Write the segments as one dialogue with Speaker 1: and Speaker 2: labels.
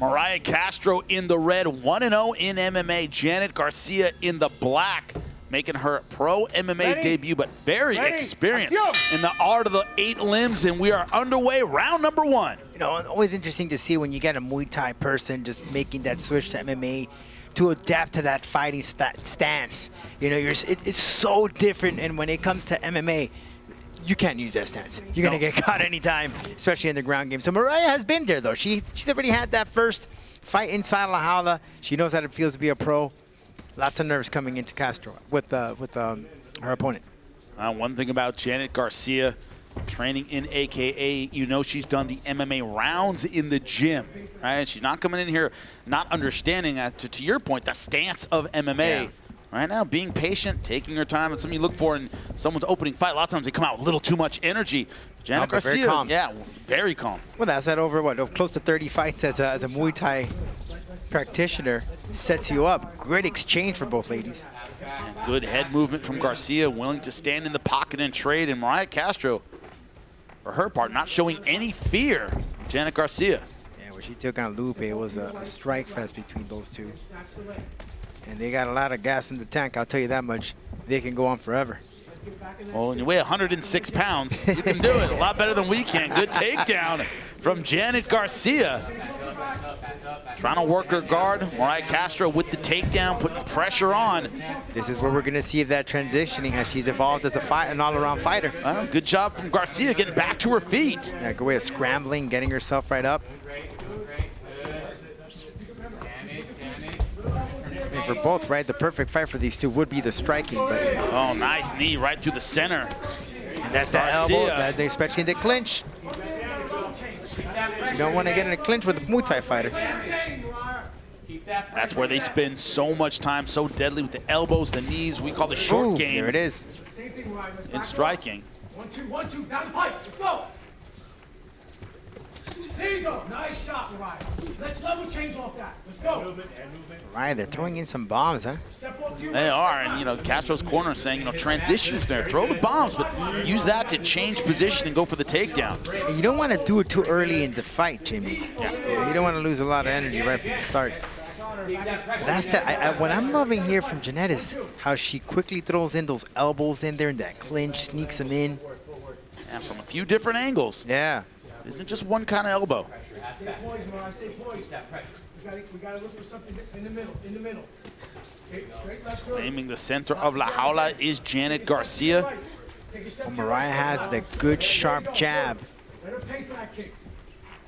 Speaker 1: Mariah Castro in the red, 1-0 in MMA. Janet Garcia in the black, making her pro MMA debut, but very experienced in the art of the 8 limbs, and we are underway, round number 1.
Speaker 2: You know, it's always interesting to see when you get a Muay Thai person just making that switch to MMA to adapt to that fighting stance. You know, it's so different, and when it comes to MMA, you can't use that stance. You're going to get caught anytime, especially in the ground game. So Mariah has been there, though. She's already had that first fight inside La Jaula. She knows how it feels to be a pro. Lots of nerves coming into Castro with her opponent.
Speaker 1: One thing about Janet Garcia, training in AKA, you know she's done the MMA rounds in the gym, right? She's not coming in here not understanding, to your point, the stance of MMA. Yeah. Right now, being patient, taking her time, and something you look for in someone's opening fight. A lot of times they come out with a little too much energy. Janet Garcia,
Speaker 2: very calm.
Speaker 1: Yeah, very calm.
Speaker 2: Well, that's that over, close to 30 fights as a Muay Thai practitioner. Sets you up. Great exchange for both ladies.
Speaker 1: And good head movement from Garcia, willing to stand in the pocket and trade. And Mariah Castro, for her part, not showing any fear. Janet Garcia.
Speaker 2: Yeah, when she took on Lupe, it was a strike fest between those two. And they got a lot of gas in the tank, I'll tell you that much. They can go on forever.
Speaker 1: Well, when you weigh 106 pounds, you can do it a lot better than we can. Good takedown from Janet Garcia. Trying to work her guard. Mariah Castro with the takedown, putting pressure on.
Speaker 2: This is where we're going to see that transitioning as she's evolved as an all-around fighter.
Speaker 1: Well, good job from Garcia getting back to her feet.
Speaker 2: Yeah, good way of scrambling, getting herself right up. For both, right? The perfect fight for these two would be the striking. But
Speaker 1: oh, nice knee right through the center.
Speaker 2: And that's that elbow, especially in the clinch. You don't want to get in a clinch with a Muay Thai fighter.
Speaker 1: That's where they spend so much time, so deadly with the elbows, the knees. We call the short game.
Speaker 2: There it is.
Speaker 1: In striking.
Speaker 3: 1, 2, down the pipe. Let's go. There you go. Nice shot, Mariah. Let's level change off that. Let's go.
Speaker 2: Mariah, they're throwing in some bombs, huh?
Speaker 1: They are, and you know, Castro's corner saying, you know, transition there, throw the bombs, but use that to change position and go for the takedown.
Speaker 2: And you don't want to do it too early in the fight, Jimmy. Yeah, you don't want to lose a lot of energy right from the start. What I'm loving here from Jeanette is how she quickly throws in those elbows in there and that clinch, sneaks them in.
Speaker 1: And from a few different angles.
Speaker 2: Yeah.
Speaker 1: It isn't just one kind of elbow.
Speaker 3: Stay poised, Mariah, stay poised. We got to look for something in the middle. Okay, straight left, good.
Speaker 1: Aiming the center of La Jaula is Janet Garcia.
Speaker 2: Well, Mariah has the good sharp jab.
Speaker 3: Let her pay for that kick.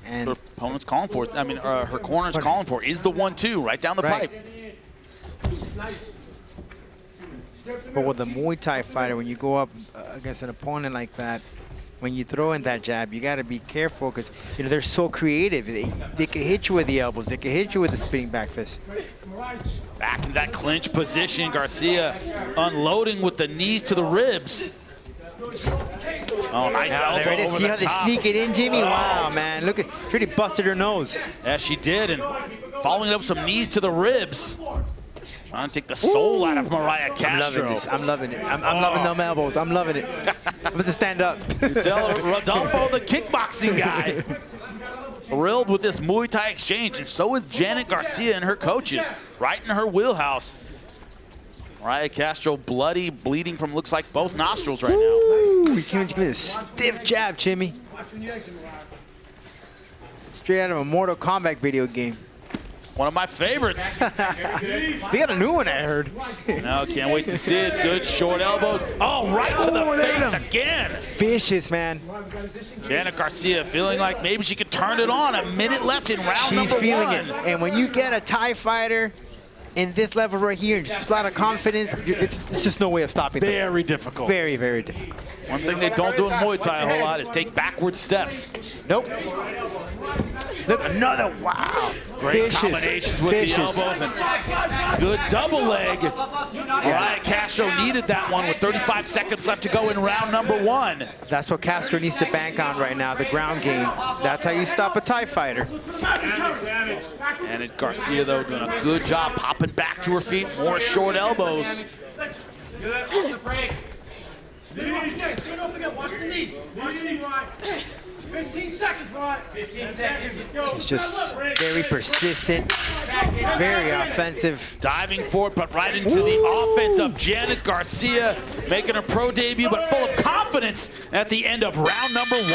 Speaker 1: And her opponent's calling for it. I mean, her corner's calling for it. Is the 1-2 right down the pipe.
Speaker 2: But with a Muay Thai fighter, when you go up against an opponent like that, when you throw in that jab, you got to be careful because, you know, they're so creative. They can hit you with the elbows. They can hit you with the spinning back fist.
Speaker 1: Back in that clinch position, Garcia unloading with the knees to the ribs. Oh, nice elbow
Speaker 2: there it is.
Speaker 1: over
Speaker 2: See
Speaker 1: the
Speaker 2: how
Speaker 1: top.
Speaker 2: they sneak it in, Jimmy? Wow, man. Look at, she really busted her nose.
Speaker 1: Yeah, she did, and following it up some knees to the ribs. Trying to take the soul out of Mariah Castro.
Speaker 2: I'm loving this. I'm loving it. I'm loving them elbows. I'm loving it. I'm going to stand up.
Speaker 1: Tell Rodolfo, the kickboxing guy. Thrilled with this Muay Thai exchange, and so is Janet Garcia and her coaches. Right in her wheelhouse. Mariah Castro bloody, bleeding from looks like both nostrils right now.
Speaker 2: Ooh, he came in with a stiff jab, Jimmy. Straight out of a Mortal Kombat video game.
Speaker 1: One of my favorites.
Speaker 2: They got a new one, I heard.
Speaker 1: No, can't wait to see it. Good short elbows. Oh, right to the face again.
Speaker 2: Vicious, man.
Speaker 1: Janet Garcia feeling like maybe she could turn it on. A minute left in round number 1.
Speaker 2: She's feeling it. And when you get a Thai fighter in this level right here, and just a lot of confidence, it's just no way of stopping them.
Speaker 1: Very difficult.
Speaker 2: Very, very difficult.
Speaker 1: One thing they don't do in Muay Thai a whole lot is take backward steps.
Speaker 2: Nope. Look, another, wow.
Speaker 1: Great combinations with the elbows and good double leg. Mariah Castro needed that one with 35 seconds left to go in round number 1.
Speaker 2: That's what Castro needs to bank on right now, the ground game. That's how you stop a Thai fighter.
Speaker 1: And Garcia, though, doing a good job popping back to her feet. More short elbows.
Speaker 3: Good, off the break. Watch the knee. Watch the knee, right? 15 seconds, Mariah. 15 seconds. Let's go.
Speaker 2: She's just very persistent, very offensive.
Speaker 1: Diving forward, but right into the offense of Janet Garcia, making her pro debut, but full of confidence at the end of round number 1.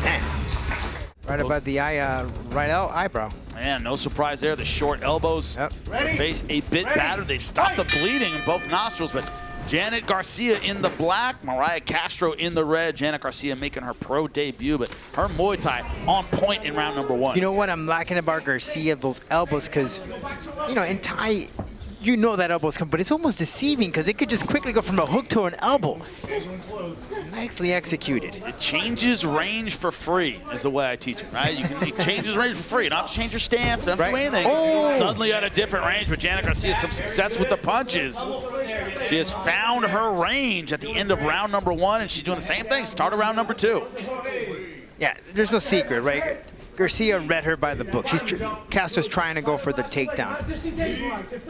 Speaker 2: Man. Right about the eyebrow.
Speaker 1: Man, no surprise there. The short elbows.
Speaker 2: Yep.
Speaker 1: Her face a bit battered. They've stopped the bleeding in both nostrils, but Janet Garcia in the black, Mariah Castro in the red. Janet Garcia making her pro debut, but her Muay Thai on point in round number 1.
Speaker 2: You know what I'm liking about Garcia? Those elbows, because, you know, in Thai, you know that elbow's coming, but it's almost deceiving because it could just quickly go from a hook to an elbow. Nicely executed.
Speaker 1: It changes range for free is the way I teach it, right? It changes range for free. You don't have to change your stance, don't have to do anything.
Speaker 2: Oh.
Speaker 1: Suddenly at a different range, but Janet Garcia has some success with the punches. She has found her range at the end of round number 1, and she's doing the same thing. Start of round number 2.
Speaker 2: Yeah, there's no secret, right? Garcia read her by the book. Castro's trying to go for the takedown.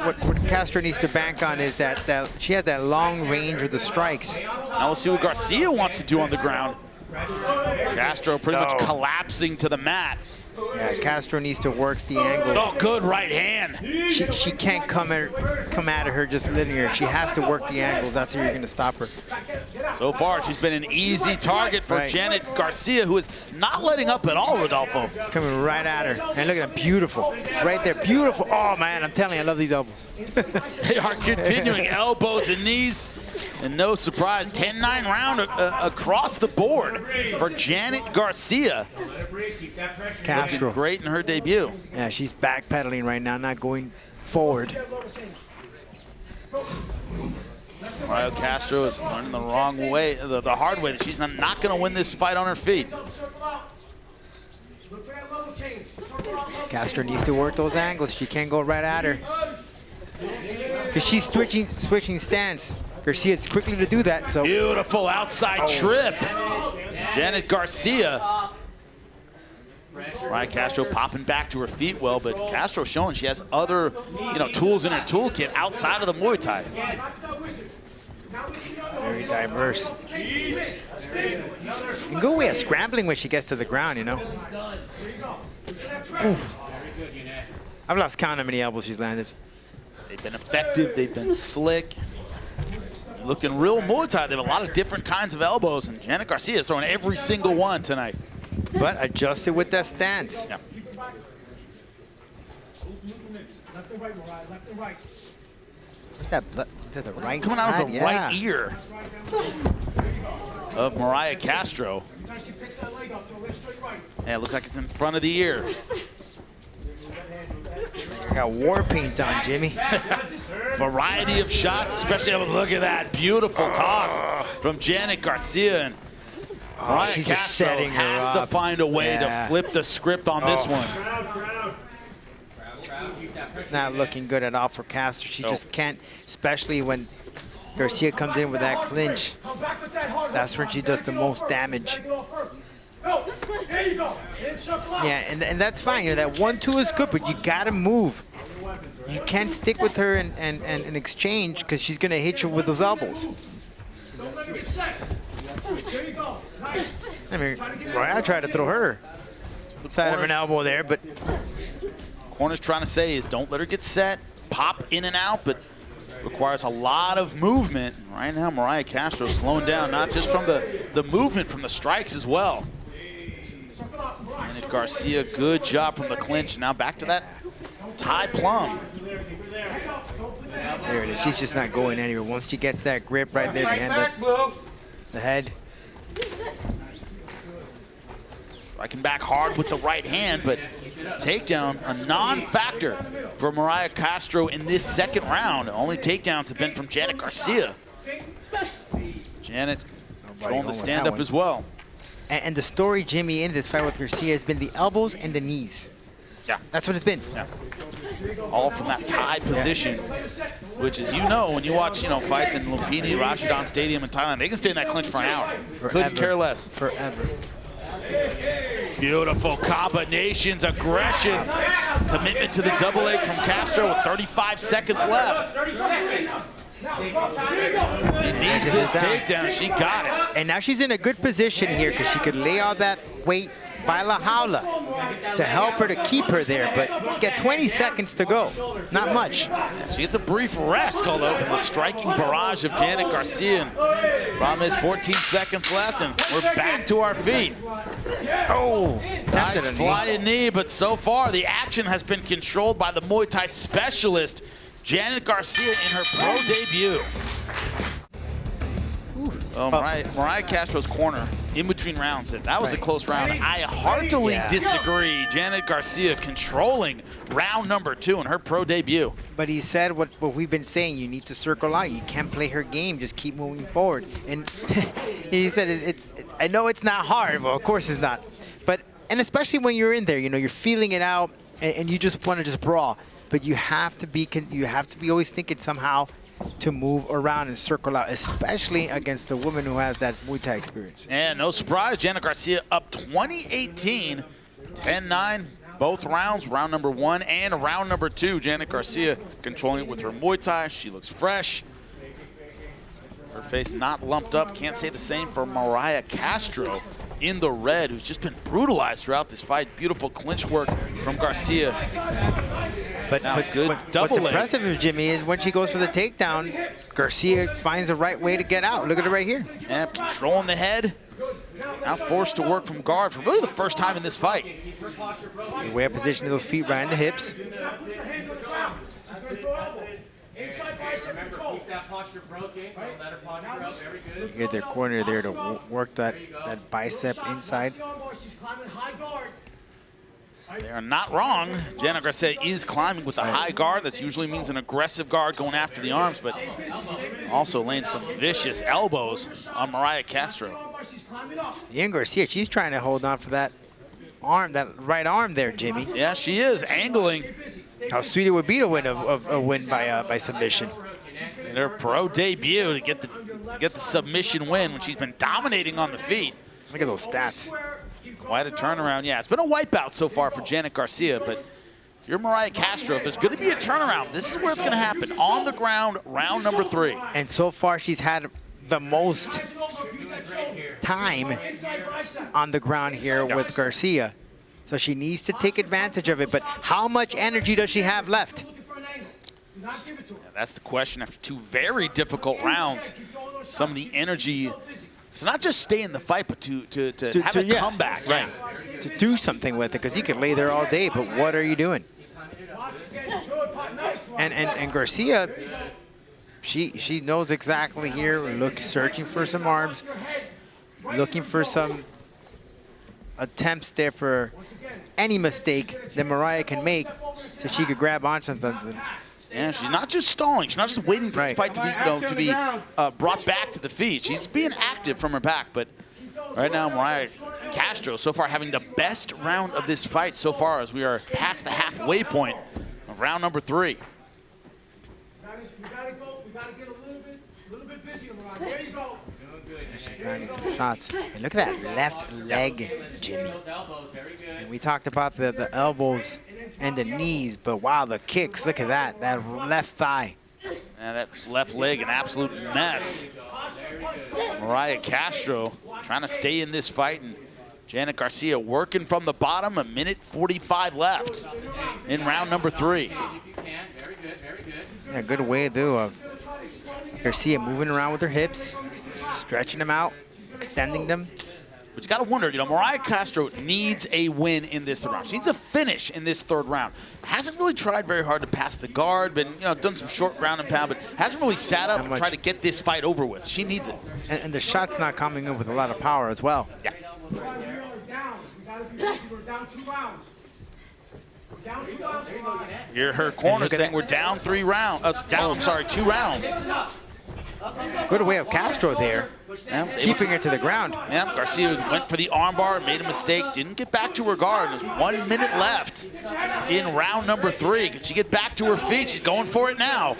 Speaker 2: What Castro needs to bank on is that she has that long range with the strikes.
Speaker 1: Now we'll see what Garcia wants to do on the ground. Castro pretty much collapsing to the mat.
Speaker 2: Yeah, Castro needs to work the angle.
Speaker 1: Oh, good right hand.
Speaker 2: She can't come at her just linear. She has to work the angles. That's how you're going to stop her.
Speaker 1: So far, she's been an easy target for Janet Garcia, who is not letting up at all, Rodolfo.
Speaker 2: It's coming right at her. And look at that, beautiful. Right there, beautiful. Oh, man, I'm telling you, I love these elbows.
Speaker 1: They are continuing elbows and knees. And no surprise, 10-9 round across the board for Janet Garcia.
Speaker 2: Castro.
Speaker 1: Looking great in her debut.
Speaker 2: Yeah, she's backpedaling right now, not going forward.
Speaker 1: Mariah Castro is learning the wrong way, the hard way, that she's not going to win this fight on her feet.
Speaker 2: Castro needs to work those angles. She can't go right at her. Because she's switching stance. Garcia's quickly to do that. So
Speaker 1: beautiful outside trip. Janet Garcia. Mariah Castro popping back to her feet well, but Castro showing she has other, tools in her toolkit outside of the Muay Thai.
Speaker 2: Very diverse. Can go away a scrambling when she gets to the ground, you know. Oof. I've lost count how many elbows she's landed.
Speaker 1: They've been effective. They've been slick. Looking real Muay Thai. They have a lot of different kinds of elbows, and Janet Garcia is throwing every single one tonight.
Speaker 2: But adjusted with that stance.
Speaker 1: Yeah.
Speaker 3: Left and right, Mariah, left and right.
Speaker 2: What's that? To the right
Speaker 1: Coming
Speaker 2: side?
Speaker 1: out of the right ear of Mariah Castro.
Speaker 3: She picks that leg up, throw it straight right.
Speaker 1: Yeah, it looks like it's in front of the ear.
Speaker 2: I got war paint on, Jimmy.
Speaker 1: Variety of shots, especially look at that beautiful toss from Janet Garcia. And Mariah
Speaker 2: she's just
Speaker 1: Castro
Speaker 2: setting her
Speaker 1: has
Speaker 2: up.
Speaker 1: to find a way to flip the script on this one.
Speaker 2: It's not looking good at all for Castro. She just can't, especially when Garcia comes in with that clinch. That's when she does the most damage.
Speaker 3: There you go.
Speaker 2: Yeah, and that's fine. That 1-2 is good, but you gotta move. You can't stick with her and exchange because she's gonna hit you with those elbows.
Speaker 3: Don't let her get set. There you go. Nice.
Speaker 2: I mean, I tried to throw her side of an elbow there, but
Speaker 1: Corner's trying to say is don't let her get set, pop in and out, but requires a lot of movement. Right now, Mariah Castro slowing down, not just from the movement, from the strikes as well. And Garcia, good job from the clinch. Now back to that Thai plum.
Speaker 2: there it is. She's just not going anywhere. Once she gets that grip right there, the head.
Speaker 1: Striking back hard with the right hand, but takedown a non-factor for Mariah Castro in this second round. Only takedowns have been from Janet Garcia. Janet throwing the stand-up as well.
Speaker 2: And the story, Jimmy, in this fight with Garcia has been the elbows and the knees.
Speaker 1: Yeah.
Speaker 2: That's what it's been.
Speaker 1: Yeah. All from that tie position, which is, when you watch, fights in Lumpini, Rashidon Stadium in Thailand, they can stay in that clinch for an hour. Couldn't care less.
Speaker 2: Forever.
Speaker 1: Beautiful combinations, aggression, commitment to the double leg from Castro with 35 seconds left. He needs this takedown. She got it.
Speaker 2: And now she's in a good position here because she could lay all that weight by La Jaula to help her to keep her there, but you get 20 seconds to go. Not much.
Speaker 1: She gets a brief rest, although, from the striking barrage of Janet Garcia. And problem is 14 seconds left, and we're back to our feet.
Speaker 2: Oh,
Speaker 1: Nice flying knee, but so far the action has been controlled by the Muay Thai specialist, Janet Garcia, in her pro debut. Oh, Mariah Castro's corner in between rounds. That was a close round. I heartily disagree. Janet Garcia controlling round number 2 in her pro debut.
Speaker 2: But he said what we've been saying, you need to circle out. You can't play her game, just keep moving forward. And he said, I know it's not hard. Well, of course it's not. And especially when you're in there, you know, you're feeling it out and you just want to just brawl. But you have to be always thinking somehow to move around and circle out, especially against a woman who has that Muay Thai experience.
Speaker 1: And no surprise, Janet Garcia up 20-18, 10-9, both rounds, round number 1 and round number 2. Janet Garcia controlling it with her Muay Thai. She looks fresh. Her face not lumped up. Can't say the same for Mariah Castro in the red, who's just been brutalized throughout this fight. Beautiful clinch work from Garcia.
Speaker 2: But what's impressive of Jimmy is when she goes for the takedown, Garcia finds the right way to get out. Look at it right here.
Speaker 1: Yeah, controlling the head. Now forced to work from guard for really the first time in this fight.
Speaker 2: The way of positioning those feet right in the hips.
Speaker 4: Keep that posture broken. Don't let her posture up. Very good.
Speaker 2: You get their corner there to work that bicep inside.
Speaker 1: They are not wrong. Janet Garcia is climbing with a high guard. That usually means an aggressive guard going after the arms, but also laying some vicious elbows on Mariah Castro.
Speaker 2: Ian Garcia, she's trying to hold on for that arm, that right arm there, Jimmy.
Speaker 1: Yeah, she is angling.
Speaker 2: How sweet it would be to win a win by submission.
Speaker 1: In her pro debut to get the submission win when she's been dominating on the feet.
Speaker 2: Look at those stats.
Speaker 1: Quite a turnaround. Yeah, it's been a wipeout so far for Janet Garcia, but if you're Mariah Castro, if there's going to be a turnaround, this is where it's going to happen. On the ground, round number 3.
Speaker 2: And so far, she's had the most time on the ground here with Garcia. So she needs to take advantage of it. But how much energy does she have left?
Speaker 1: Yeah, that's the question after 2 very difficult rounds. Some of the energy, so not just stay in the fight, but to have a comeback.
Speaker 2: Right. To do something with it, because you could lay there all day, but what are you doing? And Garcia, she knows exactly here, searching for some arms, looking for some attempts there for any mistake that Mariah can make so she could grab onto something.
Speaker 1: Yeah, she's not just stalling. She's not just waiting for this fight to be brought back to the feet. She's being active from her back, but right now Mariah Castro so far having the best round of this fight so far as we are past the halfway point of round number 3.
Speaker 3: We gotta get a little bit busier, Mariah. There you go.
Speaker 2: She's landing some shots. And look at that left leg, Jimmy. And we talked about the elbows and the knees, but wow, the kicks, look at that left thigh.
Speaker 1: And that left leg, an absolute mess. Mariah Castro trying to stay in this fight, and Janet Garcia working from the bottom. 1:45 left in round number 3.
Speaker 2: Yeah, good way, though, of Garcia moving around with her hips, stretching them out, extending them.
Speaker 1: But you got to wonder, Mariah Castro needs a win in this 3rd round. She needs a finish in this 3rd round. Hasn't really tried very hard to pass the guard, but done some short ground and pound, but hasn't really sat up and tried to get this fight over with. She needs it.
Speaker 2: And the shot's not coming in with a lot of power as well.
Speaker 1: Yeah. Hear her corner saying we're down 2 rounds.
Speaker 2: Good way of Castro there, keeping her to the ground.
Speaker 1: Yeah, Garcia went for the armbar, made a mistake, didn't get back to her guard. There's 1 minute left in round number 3. Can she get back to her feet? She's going for it now.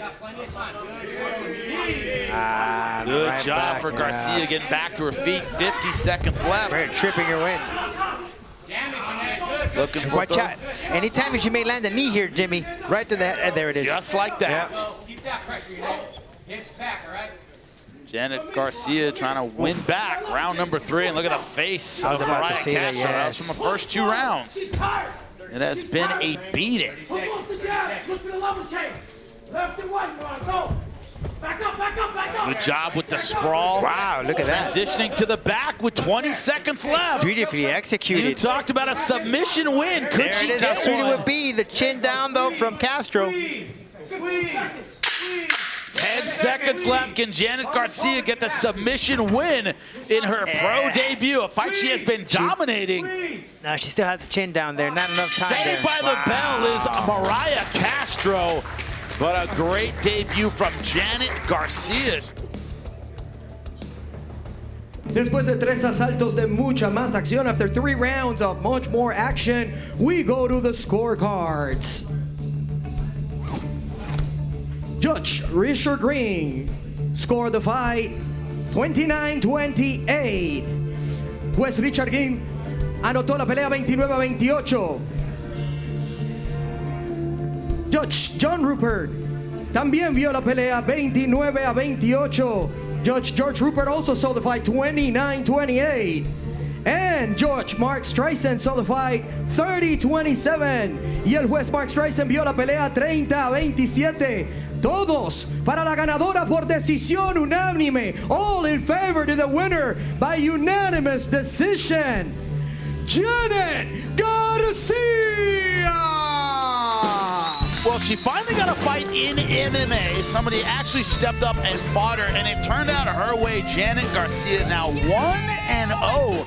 Speaker 1: Good job for Garcia getting back to her feet. 50 seconds left.
Speaker 2: Right, tripping her in.
Speaker 1: Looking for
Speaker 2: watch out. Anytime she may land a knee here, Jimmy, right to the head. There it is.
Speaker 1: Just like that.
Speaker 4: Keep that pressure, Hips back, all right?
Speaker 1: Janet Garcia trying to win back round number 3, and look at the face of
Speaker 2: about to
Speaker 1: Mariah
Speaker 2: say that,
Speaker 1: Castro. That was
Speaker 2: yes.
Speaker 1: from the first 2 rounds.
Speaker 3: She's tired.
Speaker 1: It has been a beating.
Speaker 3: Come off the jab. Look to the level change. Left and right, Ron. Go. Back up, back up, back up.
Speaker 1: Good job with the sprawl.
Speaker 2: Wow, look at that.
Speaker 1: Transitioning to the back with 20 seconds left.
Speaker 2: Beautifully
Speaker 1: You
Speaker 2: executed.
Speaker 1: talked about a submission win. Could
Speaker 2: There
Speaker 1: she
Speaker 2: it is. How
Speaker 1: get
Speaker 2: sweet it
Speaker 1: one?
Speaker 2: would be. The chin down, though, from Castro.
Speaker 3: Squeeze.
Speaker 1: 10 seconds left. Can Janet Garcia get the submission win in her pro debut? A fight she has been dominating.
Speaker 2: No, she still has the chin down there. Not enough time there.
Speaker 1: Saved by the bell is Mariah Castro. But a great debut from Janet Garcia.
Speaker 5: Después de 3 asaltos de mucha más acción, after 3 rounds of much more action, we go to the scorecards. Judge Richard Green scored the fight 29-28. Juez Richard Green anotó la pelea 29-28. Judge John Rupert también vio la pelea 29-28. Judge George Rupert also saw the fight 29-28. And Judge Mark Streisand saw the fight 30-27. Y el juez Mark Streisand vio la pelea 30-27. Todos para la ganadora por decisión unánime. All in favor to the winner by unanimous decision. Janet Garcia!
Speaker 1: Well, she finally got a fight in MMA. Somebody actually stepped up and fought her, and it turned out her way. Janet Garcia now 1-0.